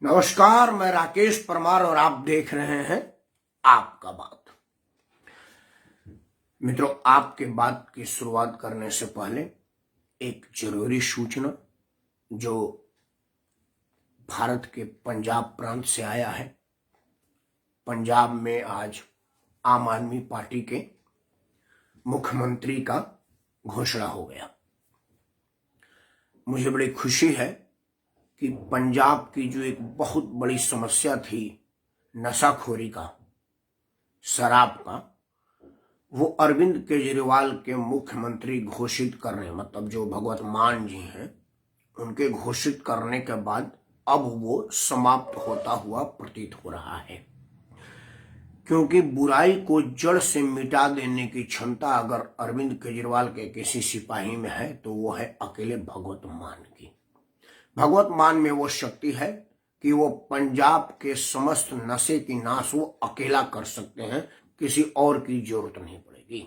नमस्कार, मैं राकेश परमार और आप देख रहे हैं आपका बात। मित्रों, आपके बात की शुरुआत करने से पहले एक जरूरी सूचना जो भारत के पंजाब प्रांत से आया है। पंजाब में आज आम आदमी पार्टी के मुख्यमंत्री का घोषणा हो गया। मुझे बड़ी खुशी है कि पंजाब की जो एक बहुत बड़ी समस्या थी नशाखोरी का, शराब का, वो अरविंद केजरीवाल के मुख्यमंत्री घोषित करने, मतलब जो भगवत मान जी हैं उनके घोषित करने के बाद अब वो समाप्त होता हुआ प्रतीत हो रहा है। क्योंकि बुराई को जड़ से मिटा देने की क्षमता अगर अरविंद केजरीवाल के किसी सिपाही में है तो वो है अकेले भगवत मान की। भगवत मान में वो शक्ति है कि वो पंजाब के समस्त नशे की नाश वो अकेला कर सकते हैं, किसी और की जरूरत नहीं पड़ेगी।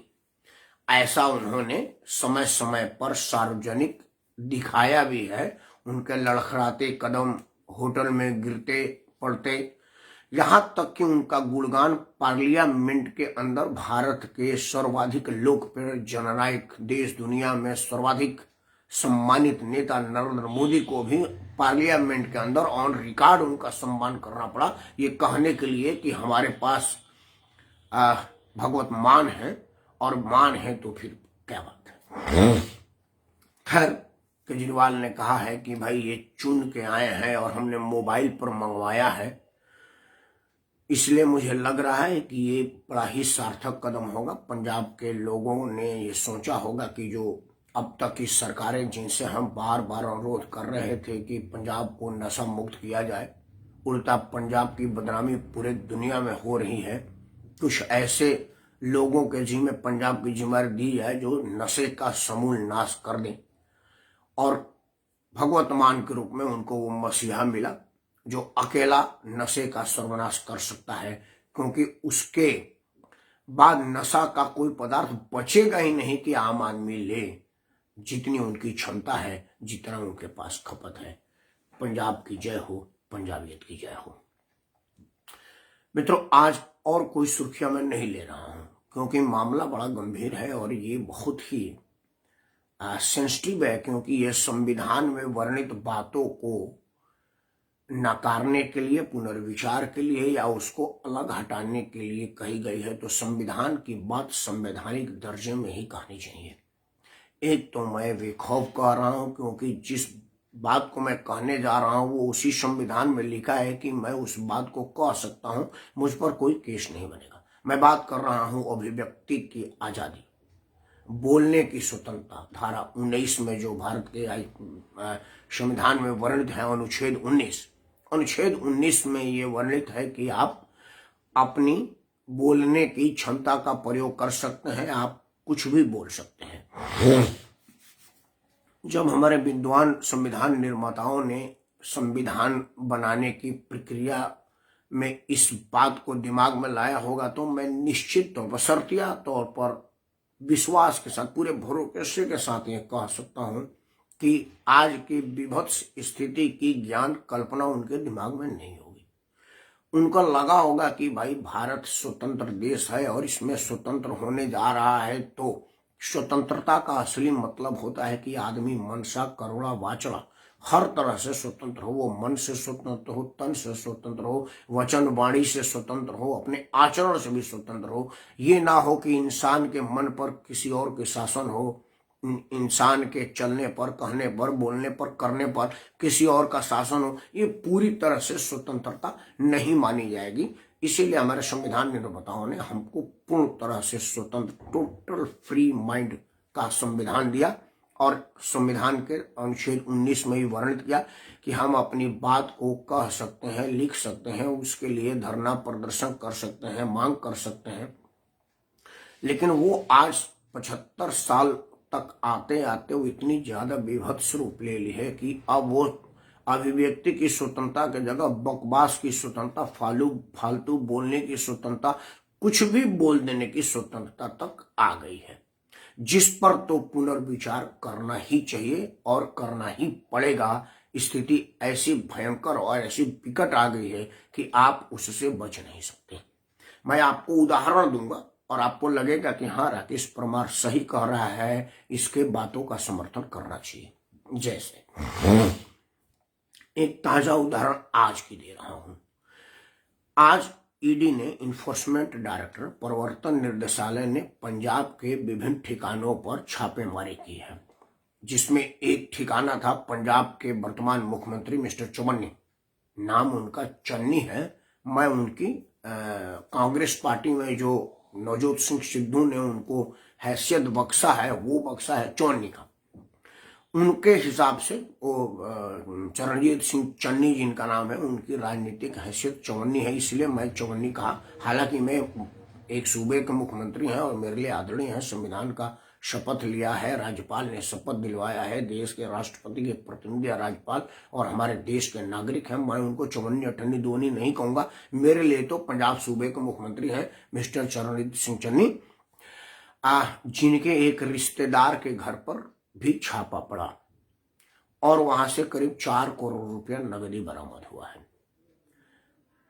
ऐसा उन्होंने समय समय पर सार्वजनिक दिखाया भी है। उनके लड़खड़ाते कदम होटल में गिरते पड़ते, यहां तक कि उनका गुणगान पार्लियामेंट के अंदर भारत के सर्वाधिक लोकप्रिय जननायक, देश दुनिया में सर्वाधिक सम्मानित नेता नरेंद्र मोदी को भी पार्लियामेंट के अंदर ऑन रिकॉर्ड उनका सम्मान करना पड़ा, ये कहने के लिए कि हमारे पास भगवत मान है। और मान है तो फिर क्या बात है। खैर, केजरीवाल ने कहा है कि भाई ये चुन के आए हैं और हमने मोबाइल पर मंगवाया है, इसलिए मुझे लग रहा है कि ये बड़ा ही सार्थक कदम होगा। पंजाब के लोगों ने ये सोचा होगा कि जो अब तक की सरकारें जिनसे हम बार बार अनुरोध कर रहे थे कि पंजाब को नशा मुक्त किया जाए, उल्टा पंजाब की बदनामी पूरे दुनिया में हो रही है। कुछ ऐसे लोगों के जिम्मे पंजाब की जिम्मेदारी दी जाए जो नशे का समूल नाश कर दें, और भगवत मान के रूप में उनको वो मसीहा मिला जो अकेला नशे का सर्वनाश कर सकता है। क्योंकि उसके बाद नशा का कोई पदार्थ बचेगा ही नहीं कि आम आदमी ले, जितनी उनकी क्षमता है, जितना उनके पास खपत है। पंजाब की जय हो, पंजाबियत की जय हो। मित्रों, आज और कोई सुर्खियां मैं नहीं ले रहा हूं क्योंकि मामला बड़ा गंभीर है और ये बहुत ही सेंसिटिव है, क्योंकि ये संविधान में वर्णित बातों को नकारने के लिए, पुनर्विचार के लिए या उसको अलग हटाने के लिए कही गई है। तो संविधान की बात संवैधानिक दर्जे में ही कहनी चाहिए। एक तो मैं बेखौफ कह रहा हूं क्योंकि जिस बात को मैं कहने जा रहा हूं वो उसी संविधान में लिखा है कि मैं उस बात को कह सकता हूं, मुझ पर कोई केस नहीं बनेगा। मैं बात कर रहा हूं अभिव्यक्ति की आजादी, बोलने की स्वतंत्रता। धारा 19 में जो भारत के संविधान में वर्णित है, अनुच्छेद 19 में ये वर्णित है कि आप अपनी बोलने की क्षमता का प्रयोग कर सकते हैं, आप कुछ भी बोल सकते हैं। जब हमारे विद्वान संविधान निर्माताओं ने संविधान बनाने की प्रक्रिया में इस बात को दिमाग में लाया होगा तो मैं निश्चित तौर पर, शर्तिया तौर पर, विश्वास के साथ, पूरे भरोसे के साथ ये कह सकता हूं कि आज की विभत्स स्थिति की ज्ञान कल्पना उनके दिमाग में नहीं होगी। उनको लगा होगा कि भाई भारत स्वतंत्र देश है और इसमें स्वतंत्र होने जा रहा है, तो स्वतंत्रता का असली मतलब होता है कि आदमी मनसा करुणा वाचड़ा हर तरह से स्वतंत्र हो। वो मन से स्वतंत्र हो, तन से स्वतंत्र हो, वचन वाणी से स्वतंत्र हो, अपने आचरण से भी स्वतंत्र हो। ये ना हो कि इंसान के मन पर किसी और के शासन हो, इंसान के चलने पर, कहने पर, बोलने पर, करने पर किसी और का शासन हो। ये पूरी तरह से स्वतंत्रता नहीं मानी जाएगी। इसीलिए हमारे संविधान निर्माताओं ने हमको पूर्ण तरह से स्वतंत्र, टोटल फ्री माइंड का संविधान दिया और संविधान के अनुच्छेद 19 में ही वर्णित किया कि हम अपनी बात को कह सकते हैं, लिख सकते हैं, उसके लिए धरना प्रदर्शन कर सकते हैं, मांग कर सकते हैं। लेकिन वो आज 75 साल तक आते आते वो इतनी ज्यादा विभत्स रूप ले ली है कि अब वो अभिव्यक्ति की स्वतंत्रता की जगह बकवास की स्वतंत्रता, फालतू बोलने की स्वतंत्रता, कुछ भी बोल देने की स्वतंत्रता तक आ गई है। जिस पर तो पुनर्विचार करना ही चाहिए और करना ही पड़ेगा। स्थिति ऐसी भयंकर और ऐसी विकट आ गई है कि आप उससे बच नहीं सकते। मैं आपको उदाहरण दूंगा और आपको लगेगा कि हाँ, राकेश परमार सही कह रहा है, इसके बातों का समर्थन करना चाहिए। जैसे एक ताजा उदाहरण आज की दे रहा हूं। आज ईडी ने इन्फोर्समेंट डायरेक्टर प्रवर्तन निर्देशालय ने पंजाब के विभिन्न ठिकानों पर छापेमारी की है, जिसमें एक ठिकाना था पंजाब के वर्तमान मुख्यमंत्री मिस्टर चौवन्नी, नाम उनका चन्नी है। मैं उनकी कांग्रेस पार्टी में जो नवजोत सिंह सिद्धू ने उनको हैसियत बख्शा है, वो बख्शा है चौवन्नी का। उनके हिसाब से वो चरणजीत सिंह चन्नी जिनका नाम है, उनकी राजनीतिक हैसियत चौवन्नी है, इसलिए मैं चौवन्नी कहा। हालांकि मैं एक सूबे के मुख्यमंत्री हैं और मेरे लिए आदरणीय है। संविधान का शपथ लिया है, राज्यपाल ने शपथ दिलवाया है, देश के राष्ट्रपति के प्रतिनिधि राज्यपाल और हमारे देश के नागरिक हैं। मैं उनको चौवन्नी अठन्नी दोनी नहीं कहूंगा। मेरे लिए तो पंजाब सूबे के मुख्यमंत्री हैं मिस्टर चरणजीत सिंह चन्नी, जिनके एक रिश्तेदार के घर पर भी छापा पड़ा और वहां से करीब 4 करोड़ रुपया नगदी बरामद हुआ है।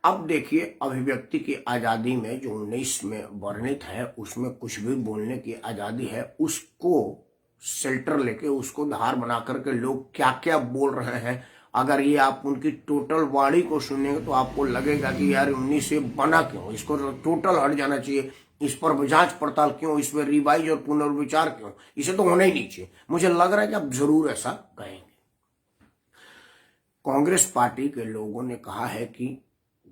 अब देखिए, अभिव्यक्ति की आजादी में जो 19 में वर्णित है, उसमें कुछ भी बोलने की आजादी है। उसको शेल्टर लेके, उसको धार बना करके लोग क्या क्या बोल रहे हैं, अगर ये आप उनकी टोटल वाणी को सुनेंगे तो आपको लगेगा कि यार 19 से बना क्यों, इसको टोटल हट जाना चाहिए, इस पर जांच पड़ताल क्यों, इस पर रिवाइज और पुनर्विचार क्यों, इसे तो होना ही नहीं चाहिए। मुझे लग रहा है कि आप जरूर ऐसा कहेंगे। कांग्रेस पार्टी के लोगों ने कहा है कि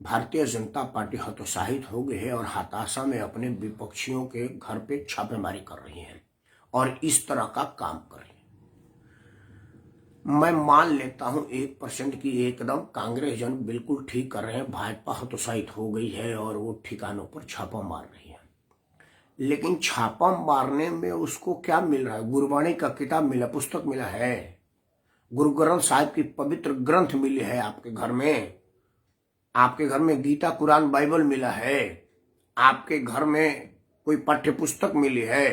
भारतीय जनता पार्टी हतोत्साहित हो गई है और हताशा में अपने विपक्षियों के घर पे छापेमारी कर रही है और इस तरह का काम कर रही है। मैं मान लेता हूं 1% की एकदम कांग्रेस जन बिल्कुल ठीक कर रहे हैं, भाजपा हतोत्साहित हो गई है और वो ठिकानों पर छापा मार रही है। लेकिन छापा मारने में उसको क्या मिल रहा है? गुरबाणी का किताब मिला, पुस्तक मिला है, गुरु ग्रंथ साहिब की पवित्र ग्रंथ मिली है आपके घर में, आपके घर में गीता कुरान बाइबल मिला है, आपके घर में कोई पाठ्य पुस्तक मिली है।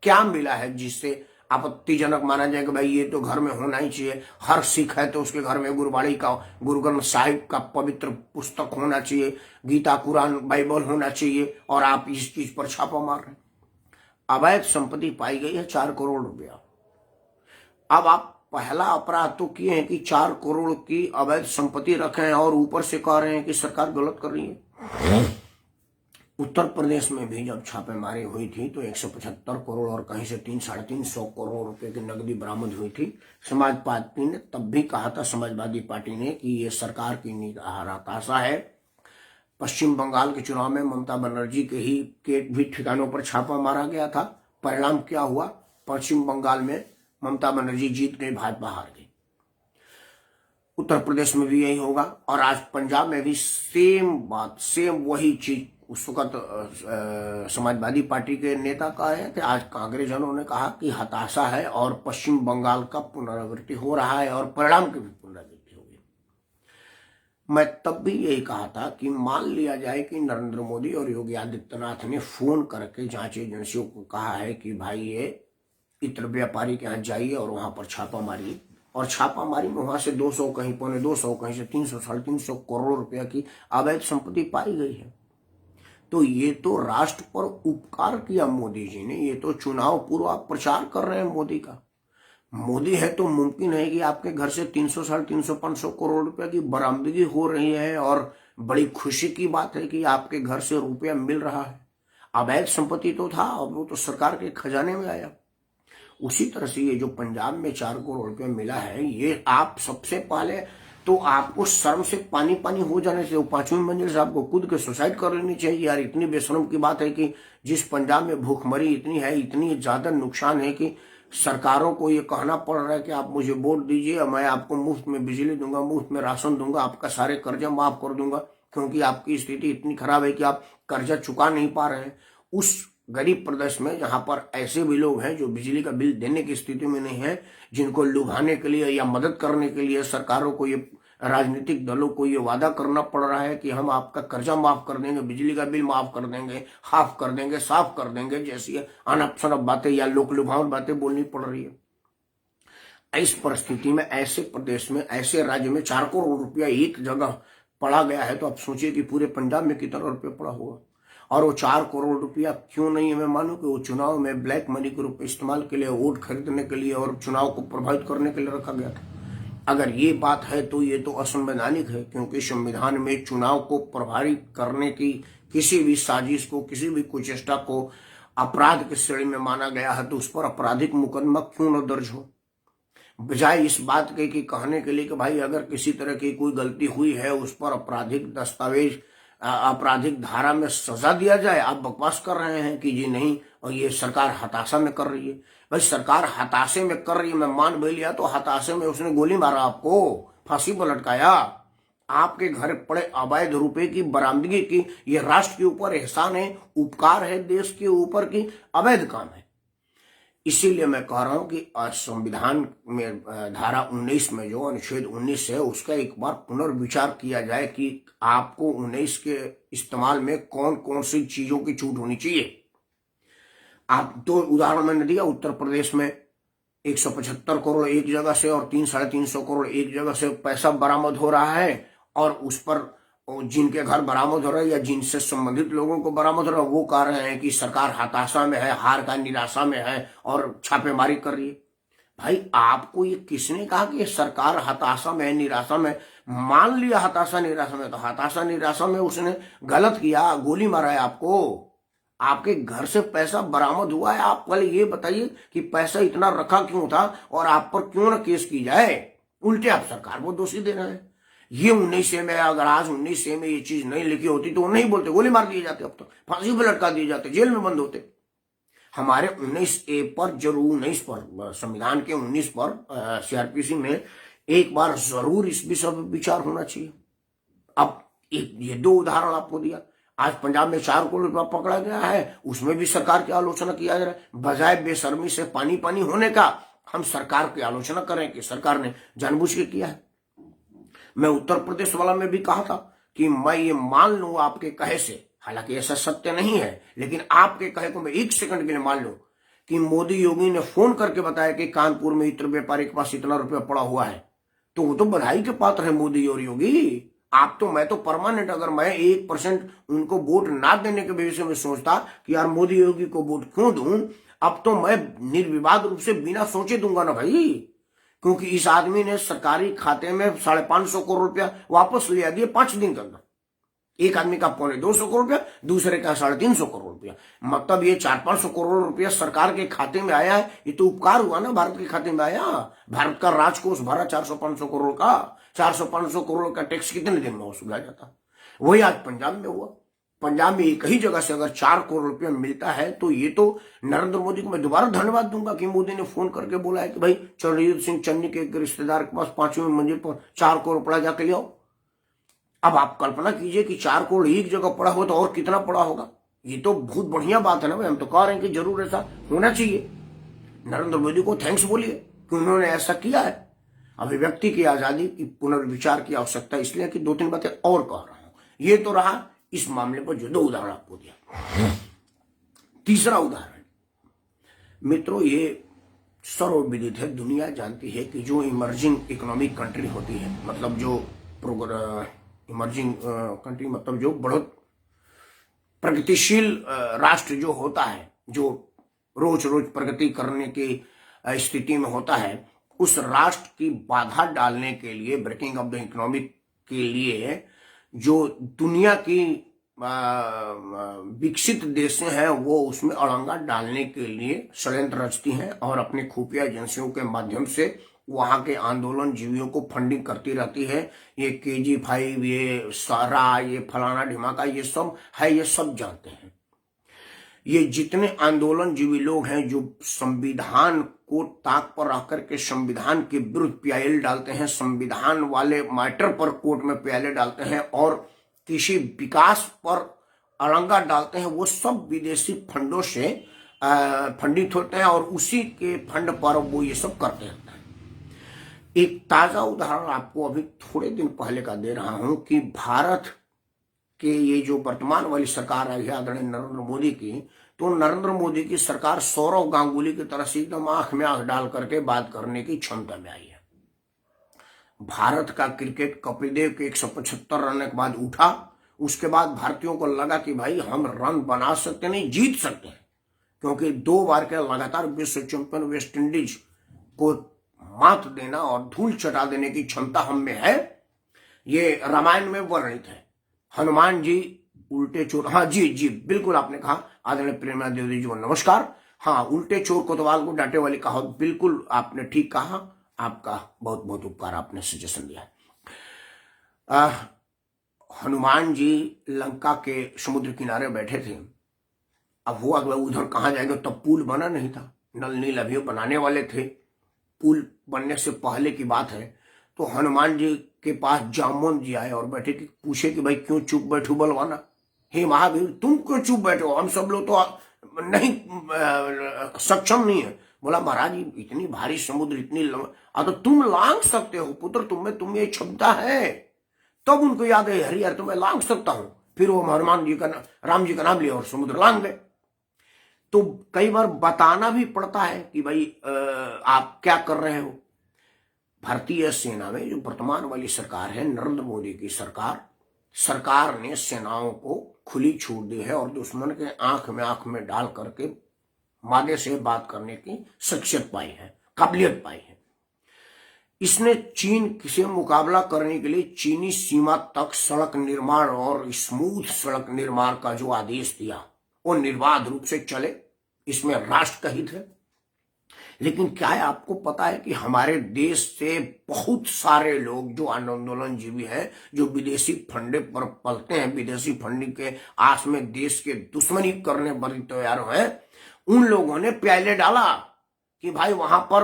क्या मिला है जिससे आपत्तिजनक माना जाए कि भाई ये तो घर में होना ही चाहिए? हर सिख है तो उसके घर में गुरबाणी का, गुरु ग्रंथ साहिब का पवित्र पुस्तक होना चाहिए, गीता कुरान बाइबल होना चाहिए, और आप इस चीज पर छापा मार रहे हैं। अवैध संपत्ति पाई गई है 4 करोड़ रुपया। अब आप पहला अपराध तो किए हैं कि 4 करोड़ की अवैध संपत्ति रखे हैं और ऊपर से कह रहे हैं कि सरकार गलत कर रही है। उत्तर प्रदेश में भी जब छापेमारी हुई थी तो 175 करोड़ और कहीं से 300-350 करोड़ रुपए की नकदी बरामद हुई थी। समाजवादी पार्टी ने तब भी कहा था, समाजवादी पार्टी ने, कि ये सरकार की हताशा है। पश्चिम बंगाल के चुनाव में ममता बनर्जी के भी ठिकानों पर छापा मारा गया था। परिणाम क्या हुआ? पश्चिम बंगाल में ममता बनर्जी जीत गई, भाजपा हार गई। उत्तर प्रदेश में भी यही होगा और आज पंजाब में भी सेम बात, सेम वही चीज उस वक्त समाजवादी पार्टी के नेता कहा है कि आज कांग्रेस जनों ने कहा कि हताशा है और पश्चिम बंगाल का पुनरावृत्ति हो रहा है और परिणाम की भी पुनरावृत्ति होगी। मैं तब भी यही कहा था कि मान लिया जाए कि नरेंद्र मोदी और योगी आदित्यनाथ ने फोन करके जांच एजेंसियों को कहा है कि भाई ये इत्र व्यापारी के यहाँ जाइए और वहां पर छापा मारिए, और छापामारी में वहां से 200, कहीं 250, कहीं से 300-350 करोड़ रुपया की अवैध संपत्ति पाई गई है। तो ये तो राष्ट्र पर उपकार किया मोदी जी ने, ये तो चुनाव पूर्व आप प्रचार कर रहे हैं मोदी का। मोदी है तो मुमकिन है कि आपके घर से 300-350 करोड़ रुपया की बरामदगी हो रही है और बड़ी खुशी की बात है कि आपके घर से रुपया मिल रहा है। अवैध संपत्ति तो था और वो तो सरकार के खजाने में आया। उसी तरह से ये जो पंजाब में 4 करोड़ रुपया मिला है, ये आप सबसे पहले तो आपको शर्म से पानी पानी हो जाने से 5वीं मंजिल से आपको कूद के सुसाइड कर लेनी चाहिए। यार इतनी बेशर्म की बात है कि जिस पंजाब में भूखमरी इतनी है, इतनी ज्यादा नुकसान है कि सरकारों को ये कहना पड़ रहा है कि आप मुझे वोट दीजिए, मैं आपको मुफ्त में बिजली दूंगा, मुफ्त में राशन दूंगा, आपका सारे कर्जा माफ कर दूंगा, क्योंकि आपकी स्थिति इतनी खराब है कि आप कर्जा चुका नहीं पा रहे हैं। उस गरीब प्रदेश में जहां पर ऐसे भी लोग हैं जो बिजली का बिल देने की स्थिति में नहीं है, जिनको लुभाने के लिए या मदद करने के लिए सरकारों को ये राजनीतिक दलों को ये वादा करना पड़ रहा है कि हम आपका कर्जा माफ कर देंगे, बिजली का बिल माफ कर देंगे, हाफ कर देंगे, साफ कर देंगे, जैसी अनप शनप बातें या लोक लुभावन बातें बोलनी पड़ रही है। इस परिस्थिति में ऐसे प्रदेश में, ऐसे राज्य में 4 करोड़ रुपया एक जगह पड़ा गया है, तो आप सोचिए कि पूरे पंजाब में कितना रुपया पड़ा होगा। और वो 4 करोड़ रुपया क्यों नहीं है, मैं मानूं कि वो चुनाव में ब्लैक मनी के रूप में इस्तेमाल के लिए, वोट खरीदने के लिए और चुनाव को प्रभावित करने के लिए रखा गया था। अगर ये बात है तो ये तो असंवैधानिक है, क्योंकि संविधान में चुनाव को प्रभावित करने की किसी भी साजिश को, किसी भी कुचेष्टा को अपराध की श्रेणी में माना गया है, तो उस पर आपराधिक मुकदमा क्यों न दर्ज हो। बजाय इस बात के कि कहने के लिए कि भाई अगर किसी तरह की कोई गलती हुई है उस पर आपराधिक दस्तावेज, आपराधिक धारा में सजा दिया जाए, आप बकवास कर रहे हैं कि जी नहीं, और ये सरकार हताशा में कर रही है। भाई सरकार हताशे में कर रही है, मैं मान भी लिया, तो हताशे में उसने गोली मारा, आपको फांसी पर लटकाया, आपके घर पड़े अवैध रुपए की बरामदगी की, ये राष्ट्र के ऊपर एहसान है, उपकार है, देश के ऊपर की अवैध काम है। इसीलिए मैं कह रहा हूं कि संविधान में धारा 19 में जो अनुच्छेद 19 है, उसका एक बार पुनर्विचार किया जाए कि आपको 19 के इस्तेमाल में कौन कौन सी चीजों की छूट होनी चाहिए। आप दो उदाहरण मैंने दिया, उत्तर प्रदेश में 175 करोड़ एक जगह से और 300-350 करोड़ एक जगह से पैसा बरामद हो रहा है, और उस पर जिनके घर बरामद हो रहे हैं या जिनसे संबंधित लोगों को बरामद हो रहा है, वो कह रहे हैं कि सरकार हताशा में है, हार का निराशा में है और छापेमारी कर रही है। भाई आपको ये किसने कहा कि सरकार हताशा में है, निराशा में? मान लिया हताशा निराशा में, तो हताशा निराशा में उसने गलत किया, गोली मारा है आपको, आपके घर से पैसा बरामद हुआ है। आप पहले ये बताइए कि पैसा इतना रखा क्यों था और आप पर क्यों ना केस की जाए। उल्टे आप सरकार को दोषी दे रहे हैं। ये 19 में, अगर आज 19 में ये चीज नहीं लिखी होती तो वो नहीं बोलते, गोली मार दिए जाते, अब तो फांसी पर लटका दिए जाते, जेल में बंद होते। हमारे 19A पर जरूर, 19 पर, संविधान के 19 पर सीआरपीसी में एक बार जरूर इस विषय पर विचार होना चाहिए। अब ये 2 उदाहरण आपको दिया। आज पंजाब में 4 करोड़ रुपया पकड़ा गया है, उसमें भी सरकार की आलोचना किया जा रहा है। बजाय बेशर्मी से पानी पानी होने का, हम सरकार की आलोचना करें कि सरकार ने जानबूझ के किया है। मैं उत्तर प्रदेश वाला में भी कहा था कि मैं ये मान लूं आपके कहे से, हालांकि ऐसा सत्य नहीं है, लेकिन आपके कहे को मैं 1 सेकंड के लिए मान लूं कि मोदी योगी ने फोन करके बताया कि कानपुर में इत्र व्यापारी के पास इतना रुपया पड़ा हुआ है, तो वो तो बधाई के पात्र है मोदी और योगी। आप तो, मैं तो परमानेंट, अगर मैं 1% उनको वोट ना देने के विषय में सोचता कि यार मोदी योगी को वोट क्यों दूं, अब तो मैं निर्विवाद रूप से बिना सोचे दूंगा ना भाई, क्योंकि इस आदमी ने सरकारी खाते में 550 करोड़ रुपया वापस ले दिए 5 दिन के अंदर। एक आदमी का 250 करोड़ रुपया, दूसरे का 350 करोड़ रुपया, मतलब ये 400-500 करोड़ रुपया सरकार के खाते में आया है। ये तो उपकार हुआ ना, भारत के खाते में आया। भारत का राजकोष भरा 400-500 करोड़ का, 400-500 करोड़ का टैक्स कितने दिन में वसूला जाता। वही आज पंजाब में हुआ। पंजाब में एक ही जगह से अगर 4 करोड़ रुपया मिलता है, तो ये तो नरेंद्र मोदी को मैं दोबारा धन्यवाद दूंगा कि मोदी ने फोन करके बोला है कि भाई चरणजीत सिंह चन्नी के एक रिश्तेदार के पास 5वीं मंजिल पर 4 करोड़ पड़ा, जाके ले आओ। अब आप कल्पना कीजिए कि 4 करोड़ एक जगह पड़ा हो तो और कितना पड़ा होगा। ये तो बहुत बढ़िया बात है ना भाई, हम तो कह रहे हैं कि जरूर ऐसा होना चाहिए। नरेंद्र मोदी को थैंक्स बोलिए कि उन्होंने ऐसा किया है। अभिव्यक्ति की आजादी की पुनर्विचार की आवश्यकता, इसलिए कि 2-3 बातें और कह रहा हूं। ये तो रहा इस मामले पर जो 2 उदाहरण आपको दिया। तीसरा उदाहरण, मित्रों, ये सर्वविदित है, दुनिया जानती है कि जो इमर्जिंग इकोनॉमिक कंट्री होती है, मतलब जो इमर्जिंग कंट्री मतलब जो बढ़त प्रगतिशील राष्ट्र जो होता है, जो रोज रोज प्रगति करने की स्थिति में होता है, उस राष्ट्र की बाधा डालने के लिए, ब्रेकिंग ऑफ द इकोनॉमिक के लिए, जो दुनिया की विकसित देशें हैं वो उसमें अड़ंगा डालने के लिए षड्यंत्र रचती हैं और अपने खुफिया एजेंसियों के माध्यम से वहां के आंदोलन जीवियों को फंडिंग करती रहती है। ये KG5, ये सारा, ये फलाना ढिमाका, ये सब है, ये सब जानते हैं। ये जितने आंदोलन जीवी लोग हैं जो संविधान को ताक पर रख करके संविधान के विरुद्ध प्याले डालते हैं, संविधान वाले मैटर पर कोर्ट में प्याले डालते हैं और किसी विकास पर अड़ंगा डालते हैं, वो सब विदेशी फंडों से फंडित होते हैं और उसी के फंड पर वो ये सब करते रहते हैं। एक ताजा उदाहरण आपको अभी थोड़े दिन पहले का दे रहा हूं कि भारत के ये जो वर्तमान वाली सरकार आई है आदरणीय नरेंद्र मोदी की, तो नरेंद्र मोदी की सरकार सौरव गांगुली की तरह से एकदम आंख में आंख डाल करके बात करने की क्षमता में आई है। भारत का क्रिकेट कपिल देव के 175 रन के बाद उठा, उसके बाद भारतीयों को लगा कि भाई हम रन बना सकते नहीं, जीत सकते हैं, क्योंकि 2 बार के लगातार विश्व चैंपियन वेस्ट इंडीज को मात देना और धूल चटा देने की क्षमता हम में है। ये रामायण में वर्णित है। हनुमान जी उल्टे चोर, हाँ जी जी बिल्कुल आपने कहा आदरणीय प्रेरणा देवी जी को नमस्कार। हाँ, उल्टे चोर कोतवाल को डांटे वाली कहावत बिल्कुल आपने ठीक कहा। आपका बहुत बहुत उपकार, आपने सजेशन दिया है। हनुमान जी लंका के समुद्र किनारे बैठे थे। अब हुआ कि उधर कहाँ जाएंगे, तब पुल बना नहीं था, नल नील अभी बनाने वाले थे। पुल बनने से पहले की बात है। तो हनुमान जी के पास जामवंत जी आए और बैठे कि पूछे कि भाई क्यों चुप बैठो बलवाना, हे महावीर तुम क्यों चुप बैठो, हम सब लोग तो नहीं सक्षम नहीं है। बोला महाराज इतनी भारी समुद्र, इतनी तो तुम लांग सकते हो पुत्र, तुम ये क्षमता है। तब उनको याद है हरि यार तो मैं लांग सकता हूं। फिर वो हनुमान जी का राम जी का नाम लिया और समुद्र लांग गए। तो कई बार बताना भी पड़ता है कि भाई आप क्या कर रहे हो। भारतीय सेना में जो वर्तमान वाली सरकार है नरेंद्र मोदी की सरकार ने सेनाओं को खुली छूट दी है और दुश्मन के आंख में डाल करके मादे से बात करने की शख्सियत पाई है, काबिलियत पाई है। इसने चीन से मुकाबला करने के लिए चीनी सीमा तक सड़क निर्माण और स्मूथ सड़क निर्माण का जो आदेश दिया वो निर्बाध रूप से चले, इसमें राष्ट्र का हित है। लेकिन क्या है आपको पता है कि हमारे देश से बहुत सारे लोग जो आंदोलनजीवी हैं, जो विदेशी फंडे पर पलते हैं, विदेशी फंडिंग के आस में देश के दुश्मनी करने पर तैयार हैं, उन लोगों ने प्याले डाला कि भाई वहां पर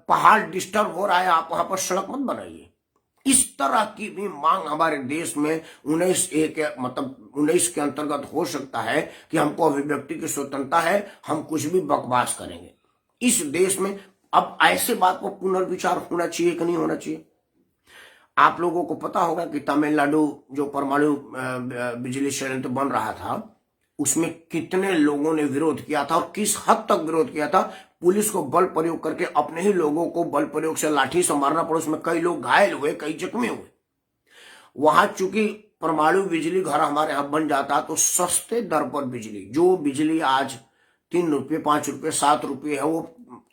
पहाड़ डिस्टर्ब हो रहा है, आप वहां पर सड़क मत बनाइए। इस तरह की भी मांग हमारे देश में 19 के अंतर्गत हो सकता है कि हमको अभिव्यक्ति की स्वतंत्रता है, हम कुछ भी बकवास करेंगे। इस देश में अब ऐसे बात पर पुनर्विचार होना चाहिए कि नहीं होना चाहिए। आप लोगों को पता होगा कि तमिलनाडु जो परमाणु बिजली संयंत्र बन रहा था, उसमें कितने लोगों ने विरोध किया था और किस हद तक विरोध किया था। पुलिस को बल प्रयोग करके अपने ही लोगों को बल प्रयोग से लाठी से मारना पड़ा, उसमें कई लोग घायल हुए, कई जख्मी हुए। वहां चूंकि परमाणु बिजली घर हमारे यहां बन जाता तो सस्ते दर पर बिजली, जो बिजली आज 3 रुपये 5 रुपये 7 रुपये है, वो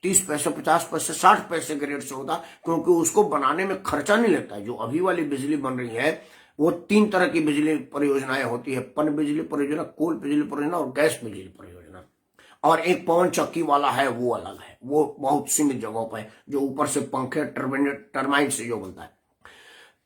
30 पैसे 50 पैसे 60 पैसे के रेट से होता, क्योंकि उसको बनाने में खर्चा नहीं लगता। जो अभी वाली बिजली बन रही है वो 3 तरह की बिजली परियोजनाएं होती है, पन बिजली परियोजना, कोल बिजली परियोजना और गैस बिजली परियोजना। और एक पवन चक्की वाला है, वो अलग है, वो बहुत सीमित जगहों पर है, जो ऊपर से पंखे टर्बाइन से जो बनता है।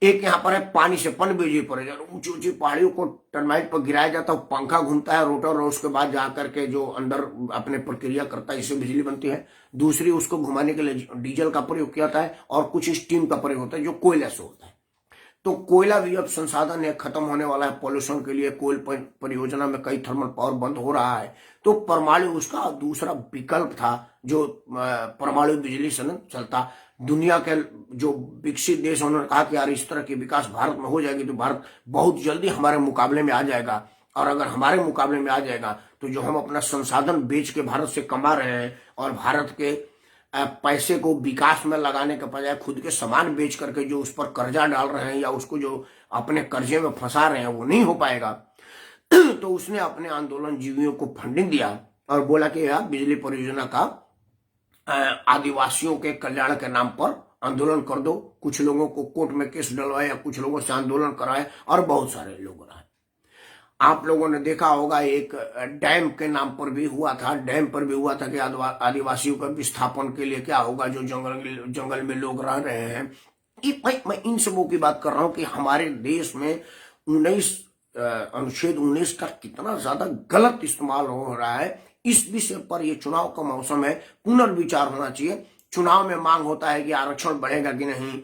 एक यहाँ पर है पानी से पन बिजली परियोजना, ऊंची ऊंची पहाड़ियों को टर्बाइन पर गिराया जाता है, पंखा घूमता है रोटर, और उसके बाद जाकर के जो अंदर अपने प्रक्रिया करता है, इससे बिजली बनती है। दूसरी उसको घुमाने के लिए डीजल का प्रयोग किया जाता है और कुछ स्टीम का प्रयोग होता है जो कोयला से होता है। तो कोयला भी अब संसाधन है, खत्म होने वाला है पॉल्यूशन के लिए। कोयल परियोजना में कई थर्मल पावर बंद हो रहा है, तो परमाणु उसका दूसरा विकल्प था जो परमाणु बिजली से चलता। दुनिया के जो विकसित देश उन्होंने कहा कि यार इस तरह की विकास भारत में हो जाएगी तो भारत बहुत जल्दी हमारे मुकाबले में आ जाएगा। और अगर हमारे मुकाबले में आ जाएगा तो जो हम अपना संसाधन बेच के भारत से कमा रहे हैं और भारत के पैसे को विकास में लगाने के बजाय खुद के सामान बेच करके जो उस पर कर्जा डाल रहे हैं या उसको जो अपने कर्जे में फंसा रहे हैं, वो नहीं हो पाएगा। तो उसने अपने आंदोलन जीवियों को फंडिंग दिया और बोला कि यार बिजली परियोजना का आदिवासियों के कल्याण के नाम पर आंदोलन कर दो। कुछ लोगों को कोर्ट में केस डलवाए या कुछ लोगों से आंदोलन कराए और बहुत सारे लोग रहे। आप लोगों ने देखा होगा एक डैम के नाम पर भी हुआ था, डैम पर भी हुआ था कि आदिवासियों का विस्थापन के लिए क्या होगा, जो जंगल में लोग रह रहे हैं। भाई मैं इन सबों की बात कर रहा हूं कि हमारे देश में 19 अनुच्छेद 19 का कितना ज्यादा गलत इस्तेमाल हो रहा है। इस विषय पर यह चुनाव का मौसम है, पुनर्विचार होना चाहिए। चुनाव में मांग होता है कि आरक्षण बढ़ेगा कि नहीं,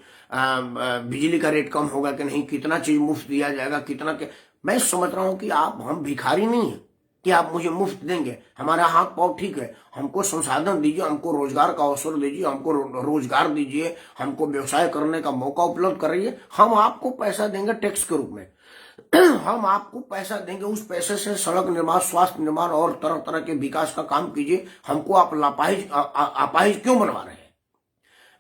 बिजली का रेट कम होगा कि नहीं, कितना चीज मुफ्त दिया जाएगा, कितना के। मैं समझ रहा हूं कि हम भिखारी नहीं है, कि आप मुझे मुफ्त देंगे, हमारा हाथ पांव ठीक है, हमको संसाधन दीजिए, हमको रोजगार का अवसर दीजिए, हमको रोजगार दीजिए, हमको व्यवसाय करने का मौका उपलब्ध कराइए, हम आपको पैसा देंगे टैक्स के रूप में। हम आपको पैसा देंगे, उस पैसे से सड़क निर्माण, स्वास्थ्य निर्माण और तरह तरह के विकास का काम कीजिए। हमको आप लापाहिज अपाहिज क्यों बनवा रहे हैं?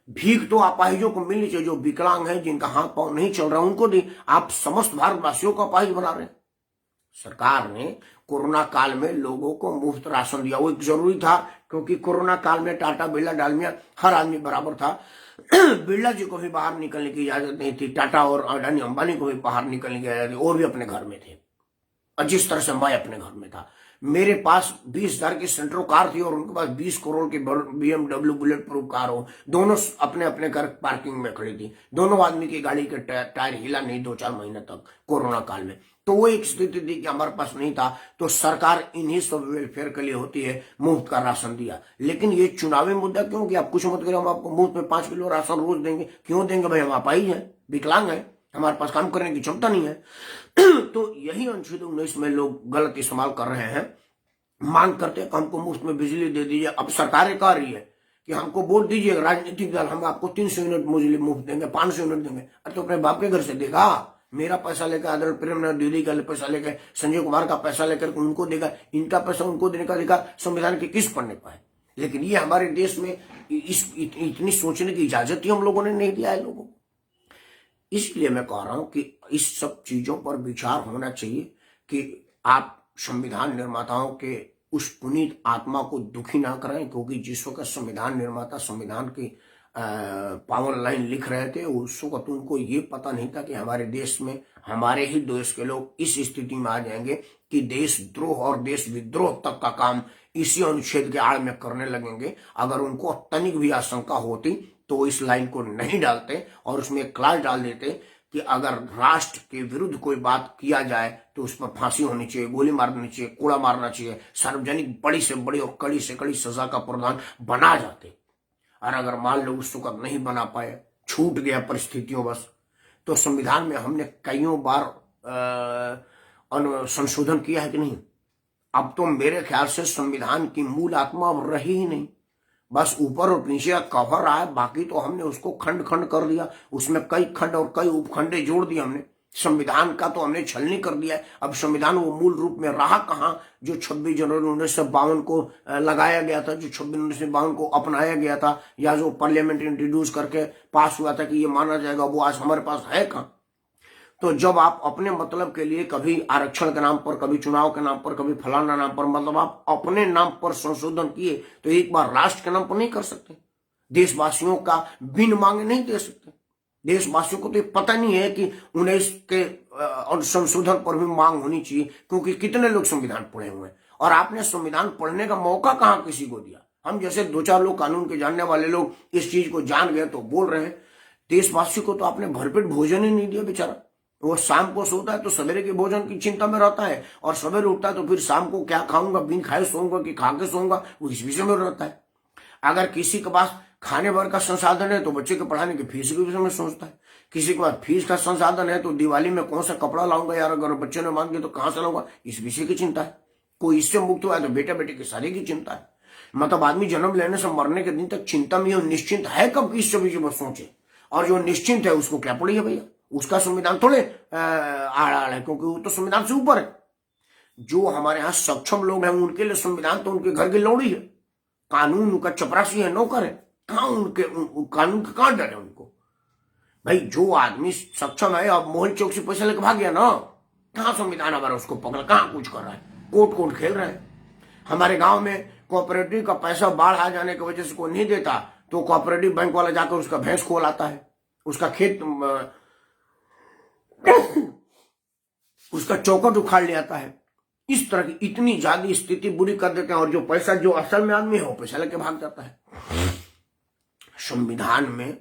भीख तो अपाहिजों को मिलनी चाहिए, जो विकलांग है, जिनका हाथ पांव नहीं चल रहा उनको दी। आप समस्त भारतवासियों को अपाहिज बना रहे हैं। सरकार ने कोरोना काल में लोगों को मुफ्त राशन दिया, वो एक जरूरी था, क्योंकि कोरोना काल में टाटा, बिरला, डालमिया हर आदमी बराबर था। बिरला जी को भी बाहर निकलने की इजाजत नहीं थी, टाटा और अडानी अंबानी को भी बाहर निकलने की इजाजत थी, और भी अपने घर में थे। और जिस तरह से मैं अपने घर में था, मेरे पास 20,000 की सेंट्रो कार थी और उनके पास 20 करोड़ की BMW बुलेट प्रूफ कार हो, दोनों अपने अपने घर पार्किंग में खड़ी थी। दोनों आदमी की गाड़ी के टायर हिला नहीं 2-4 महीने तक कोरोना काल में। तो वो एक स्थिति थी कि हमारे पास नहीं था, तो सरकार इन्हीं सब वेलफेयर के लिए होती है, मुफ्त का राशन दिया। लेकिन ये चुनावी मुद्दा क्यों कि आप कुछ मत करें, हम आपको मुफ्त में 5 किलो राशन रोज देंगे। क्यों देंगे भाई? हम अपाहिज हैं, विकलांग है, हमारे पास काम करने की क्षमता नहीं है। तो यही अनुच्छेद 19 में लोग गलत इस्तेमाल कर रहे हैं। मांग करते हैं कि हमको मुफ्त में बिजली दे दीजिए। अब सरकारें कह रही है कि हमको वोट दीजिए, राजनीतिक दल, हम आपको 300 यूनिट बिजली मुफ्त देंगे, 500 यूनिट देंगे। अरे तो अपने बाप के घर से देगा, मेरा पैसा लेकर, आदर प्रेमनाथ दीदी का पैसा लेकर, संजय कुमार का पैसा लेकर उनको देगा, इनका पैसा उनको देने का अधिकार संविधान के किस पन्ने पर है? लेकिन ये हमारे देश में इतनी सोचने की इजाजत ही हम लोगों ने नहीं दिया है लोगों को। इसलिए मैं कह रहा हूं कि इस सब चीजों पर विचार होना चाहिए कि आप संविधान निर्माताओं के उस पुनीत आत्मा को दुखी ना करें, क्योंकि जिस वक्त संविधान निर्माता संविधान की पावन लाइन लिख रहे थे, उस वक्त उनको ये पता नहीं था कि हमारे देश में, हमारे ही देश के लोग इस स्थिति में आ जाएंगे कि देशद्रोह और देश विद्रोह तक का काम इसी अनुच्छेद के आड़ में करने लगेंगे। अगर उनको तनिक भी आशंका होती तो इस लाइन को नहीं डालते और उसमें एक क्लास डाल देते कि अगर राष्ट्र के विरुद्ध कोई बात किया जाए तो उस पर फांसी होनी चाहिए, गोली मारनी चाहिए, कूड़ा मारना चाहिए, सार्वजनिक बड़ी से बड़ी और कड़ी से कड़ी सजा का प्रावधान बना जाते। और अगर मान लो उस वक्त नहीं बना पाए, छूट गया परिस्थितियों बस, तो संविधान में हमने कईयों बार संशोधन किया है कि नहीं? अब तो मेरे ख्याल से संविधान की मूल आत्मा अब रही ही नहीं, बस ऊपर और नीचे का कवर आया, बाकी तो हमने उसको खंड खंड कर दिया, उसमें कई खंड और कई उपखंडे जोड़ दिए हमने। संविधान का तो हमने छलनी कर दिया है। अब संविधान वो मूल रूप में रहा कहां जो 26 जनवरी 1952 को लगाया गया था, जो 26 को अपनाया गया था, या जो पार्लियामेंट इंट्रोड्यूस करके पास हुआ था कि ये माना जाएगा, वो आज हमारे पास है कहां? तो जब आप अपने मतलब के लिए कभी आरक्षण के नाम पर, कभी चुनाव के नाम पर, कभी फलाना नाम पर, मतलब आप अपने नाम पर संशोधन किए, तो एक बार राष्ट्र के नाम पर नहीं कर सकते। देशवासियों का बिन मांगे नहीं दे सकते। देशवासियों को तो पता नहीं है कि 19 के संशोधन पर भी मांग होनी चाहिए, क्योंकि कितने लोग संविधान पढ़े हुए हैं और आपने संविधान पढ़ने का मौका कहां किसी को दिया? हम जैसे 2-4 लोग कानून के जानने वाले लोग इस चीज को जान गए तो बोल रहे हैं। देशवासियों को तो आपने भरपेट भोजन ही नहीं दिया बेचारा। वो शाम को सोता है तो सवेरे के भोजन की चिंता में रहता है, और सवेरे उठता है तो फिर शाम को क्या खाऊंगा, बिन खाए सोऊंगा कि खा के सोऊंगा, वो इस विषय में रहता है। अगर किसी के पास खाने भर का संसाधन है तो बच्चे के पढ़ाने की फीस के विषय में सोचता है। किसी के पास फीस का संसाधन है तो दिवाली में कौन सा कपड़ा लाऊंगा यार, अगर बच्चे ने मांग दिया तो कहां से लाऊंगा, इस विषय की चिंता है। कोई इससे मुक्त हुआ है तो बेटा बेटी की शादी की चिंता है। मतलब आदमी जन्म लेने से मरने के दिन तक चिंता में निश्चिंत है कब कि इस विषय में सोचे, और जो निश्चिंत है उसको क्या पड़ी है भैया? उसका संविधान थोड़े आड़ है, क्योंकि वो तो संविधान से ऊपर है। जो हमारे यहाँ सक्षम लोग हैं उनके लिए संविधान तो उनके घर की लौड़ी है, कानून उनका चपरासी है, नौकर है। कहाँ उनके कानून का कहाँ डर है उनको? भाई जो आदमी सक्षम है, अब मोहन चौक से पैसा लेकर भाग गया ना, कहाँ संविधान हमारा उसको पकड़, कहाँ कुछ कर रहा है, कोर्ट कोर्ट खेल रहे हैं। हमारे गांव में कोऑपरेटिव का पैसा बाढ़ आ जाने की वजह से कोई नहीं देता, तो कोऑपरेटिव बैंक वाला जाकर उसका भैंस खोल आता है, उसका खेत उसका चौकट उखाड़ ले आता है। इस तरह की इतनी ज्यादा स्थिति बुरी कर देते हैं, और जो पैसा जो असल में आदमी है वो पैसा लेके भाग जाता है। संविधान में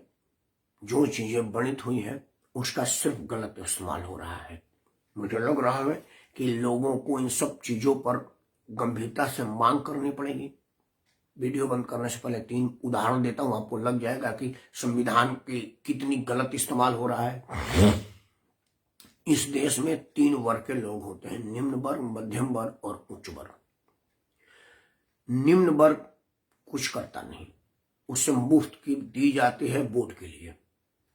जो चीजें वर्णित हुई है उसका सिर्फ गलत इस्तेमाल हो रहा है। मुझे लग रहा है कि लोगों को इन सब चीजों पर गंभीरता से मांग करनी पड़ेगी। वीडियो बंद करने से पहले 3 उदाहरण देता हूं, आपको लग जाएगा कि संविधान की कितनी गलत इस्तेमाल हो रहा है। इस देश में 3 वर्ग के लोग होते हैं, निम्न वर्ग, मध्यम वर्ग और उच्च वर्ग। निम्न वर्ग कुछ करता नहीं, उसे मुफ्त की दी जाती है वोट के लिए,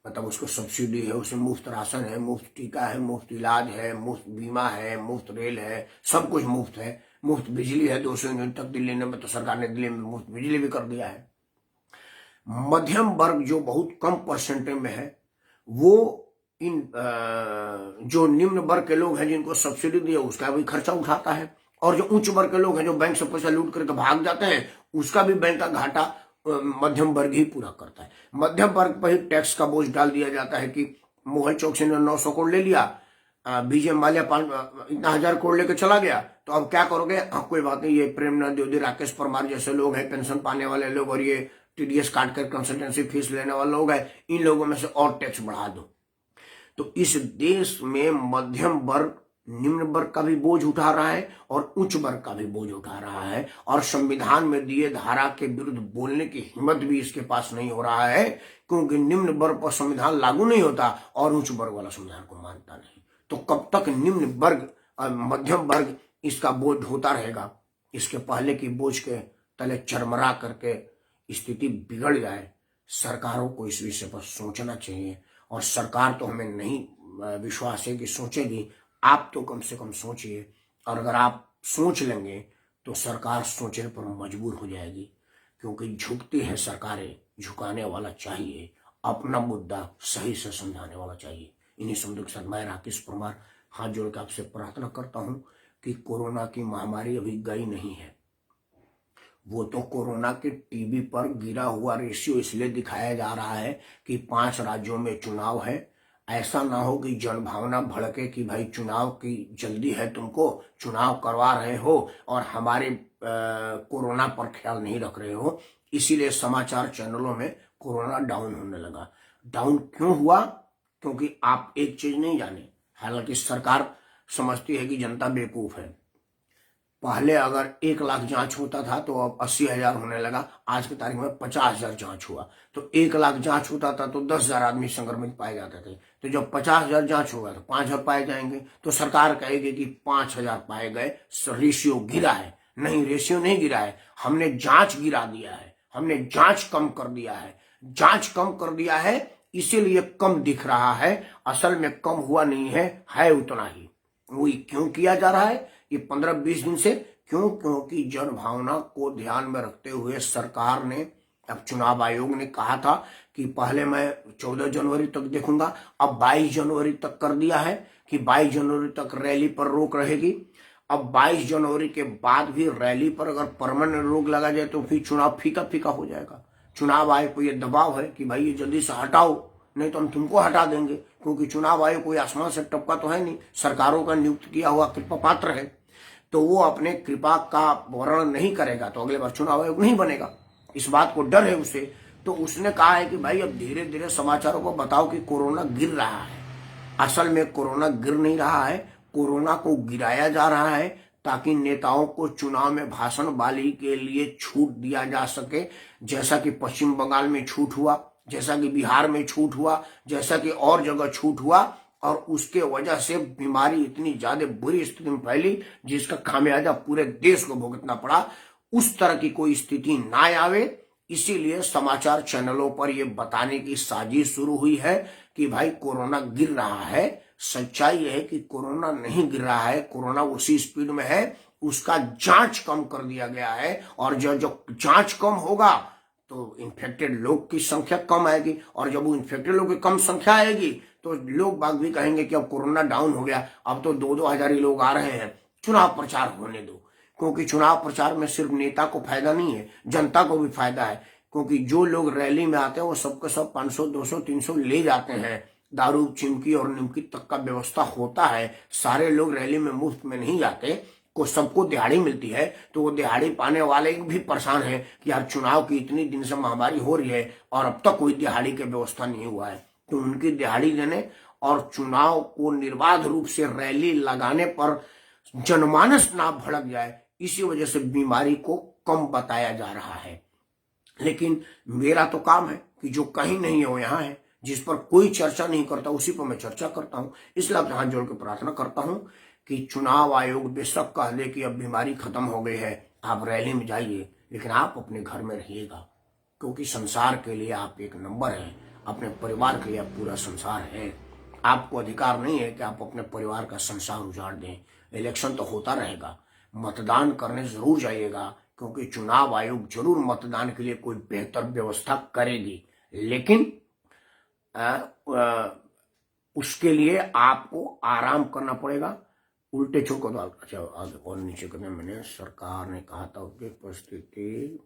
मतलब उसको सब्सिडी है, उसे मुफ्त राशन है, मुफ्त टीका है, मुफ्त इलाज है, मुफ्त बीमा है, मुफ्त रेल है, सब कुछ मुफ्त है। मुफ्त बिजली है 200 यूनिट तक, दिल्ली में तो सरकार ने दिल्ली में मुफ्त बिजली भी कर दिया है। मध्यम वर्ग जो बहुत कम परसेंटेज में है, वो इन जो निम्न वर्ग के लोग हैं जिनको सब्सिडी दी है उसका भी खर्चा उठाता है, और जो उच्च वर्ग के लोग हैं जो बैंक से पैसा लूट करके भाग जाते हैं उसका भी बैंक का घाटा मध्यम वर्ग ही पूरा करता है। मध्यम वर्ग पर ही टैक्स का बोझ डाल दिया जाता है कि मोहन चौक से 900 करोड़ ले लिया, बीजे माल्या इतना 1000 करोड़ लेके चला गया, तो अब क्या करोगे? कोई बात नहीं, ये प्रेमनाथ द्विवेदी, राकेश परमार जैसे लोग हैं, पेंशन पाने वाले लोग, और ये टीडीएस काट कर कंसल्टेंसी फीस लेने वाले लोग हैं, इन लोगों में से और टैक्स बढ़ा दो। तो इस देश में मध्यम वर्ग निम्न वर्ग का भी बोझ उठा रहा है और उच्च वर्ग का भी बोझ उठा रहा है, और संविधान में दिए धारा के विरुद्ध बोलने की हिम्मत भी इसके पास नहीं हो रहा है, क्योंकि निम्न वर्ग पर संविधान लागू नहीं होता और उच्च वर्ग वाला संविधान को मानता नहीं। तो कब तक निम्न वर्ग और मध्यम वर्ग इसका बोझ ढोता रहेगा? इसके पहले की बोझ के तले चरमरा करके स्थिति बिगड़ जाए। सरकारों को इस विषय पर सोचना चाहिए, और सरकार तो हमें नहीं विश्वास है कि सोचेगी, आप तो कम से कम सोचिए, और अगर आप सोच लेंगे तो सरकार सोचने पर मजबूर हो जाएगी, क्योंकि झुकती है सरकारें, झुकाने वाला चाहिए, अपना मुद्दा सही से समझाने वाला चाहिए। इन्हीं शब्दों के साथ मैं राकेश परमार हाथ जोड़ के आपसे प्रार्थना करता हूं कि कोरोना की महामारी अभी गई नहीं है। वो तो कोरोना के टीवी पर गिरा हुआ रेशियो इसलिए दिखाया जा रहा है कि 5 राज्यों में चुनाव है। ऐसा ना हो कि जनभावना भड़के कि भाई चुनाव की जल्दी है, तुमको चुनाव करवा रहे हो और हमारे कोरोना पर ख्याल नहीं रख रहे हो। इसीलिए समाचार चैनलों में कोरोना डाउन होने लगा। डाउन क्यों हुआ? क्योंकि आप एक चीज नहीं जाने, हालांकि सरकार समझती है कि जनता बेवकूफ है। पहले अगर 1 लाख जांच होता था तो अब 80,000 होने लगा। आज की तारीख में 50,000 जांच हुआ, तो 1 लाख जांच होता था तो 10,000 आदमी संक्रमित पाए जाते थे। तो जब 50,000 जांच होगा तो 5,000 पाए जाएंगे, तो सरकार कहेगी कि 5,000 पाए गए, रेशियो गिरा है। नहीं, रेशियो नहीं गिरा है, हमने जांच गिरा दिया है, हमने जांच कम कर दिया है। जांच कम कर दिया है इसीलिए कम दिख रहा है, असल में कम हुआ नहीं है उतना ही। वही क्यों किया जा रहा है ये 15-20 दिन से? क्योंकि जनभावना को ध्यान में रखते हुए सरकार ने, अब चुनाव आयोग ने कहा था कि पहले मैं 14 जनवरी तक देखूंगा, अब 22 जनवरी तक कर दिया है कि 22 जनवरी तक रैली पर रोक रहेगी। अब 22 जनवरी के बाद भी रैली पर अगर परमानेंट रोक लगा जाए तो फिर चुनाव फीका फीका हो जाएगा। चुनाव आयोग को ये दबाव है कि भाई ये जल्दी से हटाओ, नहीं तो हम तुमको हटा देंगे, क्योंकि चुनाव आयोग कोई आसमान से टपका तो है नहीं, सरकारों का नियुक्त किया हुआ कृपा पात्र है, तो वो अपने कृपा का वर्णन नहीं करेगा तो अगले बार चुनाव आयोग नहीं बनेगा। इस बात को डर है उसे, तो उसने कहा है कि भाई अब धीरे धीरे समाचारों को बताओ कि कोरोना गिर रहा है। असल में कोरोना गिर नहीं रहा है, कोरोना को गिराया जा रहा है ताकि नेताओं को चुनाव में भाषणबाजी के लिए छूट दिया जा सके, जैसा कि पश्चिम बंगाल में छूट हुआ, जैसा कि बिहार में छूट हुआ, जैसा कि और जगह छूट हुआ, और उसके वजह से बीमारी इतनी ज्यादा बुरी स्थिति में फैली जिसका खामियाजा पूरे देश को भुगतना पड़ा। उस तरह की कोई स्थिति ना आवे, इसीलिए समाचार चैनलों पर यह बताने की साजिश शुरू हुई है कि भाई कोरोना गिर रहा है। सच्चाई यह है कि कोरोना नहीं गिर रहा है, कोरोना उसी स्पीड में है, उसका जांच कम कर दिया गया है, और जो जांच कम होगा तो इन्फेक्टेड लोग की संख्या कम आएगी, और जब वो इन्फेक्टेड लोग की कम संख्या आएगी तो लोग बाग भी कहेंगे कि अब कोरोना डाउन हो गया, अब तो 2-2 हजार ही लोग आ रहे हैं, चुनाव प्रचार होने दो। क्योंकि चुनाव प्रचार में सिर्फ नेता को फायदा नहीं है, जनता को भी फायदा है, क्योंकि जो लोग रैली में आते हैं वो सबके सब 500, 200, 300 ले जाते हैं। दारू, चिमकी और निमकी तक का व्यवस्था होता है। सारे लोग रैली में मुफ्त में नहीं जाते, को सबको दिहाड़ी मिलती है, तो वो दिहाड़ी पाने वाले भी परेशान है कि यार चुनाव की इतनी दिन से महामारी हो रही है और अब तक कोई दिहाड़ी की व्यवस्था नहीं हुआ है। तो उनकी दिहाड़ी देने और चुनाव को निर्बाध रूप से रैली लगाने पर जनमानस ना भड़क जाए, इसी वजह से बीमारी को कम बताया जा रहा है। लेकिन मेरा तो काम है कि जो कहीं नहीं है वो यहाँ है, जिस पर कोई चर्चा नहीं करता उसी पर मैं चर्चा करता हूं। इसलिए आपसे हाथ जोड़ के प्रार्थना करता हूं कि चुनाव आयोग बेशक कह दे कि अब बीमारी खत्म हो गई है, आप रैली में जाइए, लेकिन आप अपने घर में रहिएगा, क्योंकि संसार के लिए आप एक नंबर हैं, अपने परिवार के लिए आप पूरा संसार है। आपको अधिकार नहीं है कि आप अपने परिवार का संसार उजाड़ दें। इलेक्शन तो होता रहेगा, मतदान करने जरूर जाइएगा, क्योंकि चुनाव आयोग जरूर मतदान के लिए कोई बेहतर व्यवस्था करेगी, लेकिन उसके लिए आपको आराम करना पड़ेगा। उल्टे छोड़ को अच्छा आगे और नीचे करने, मैंने सरकार ने कहा था उसकी परिस्थिति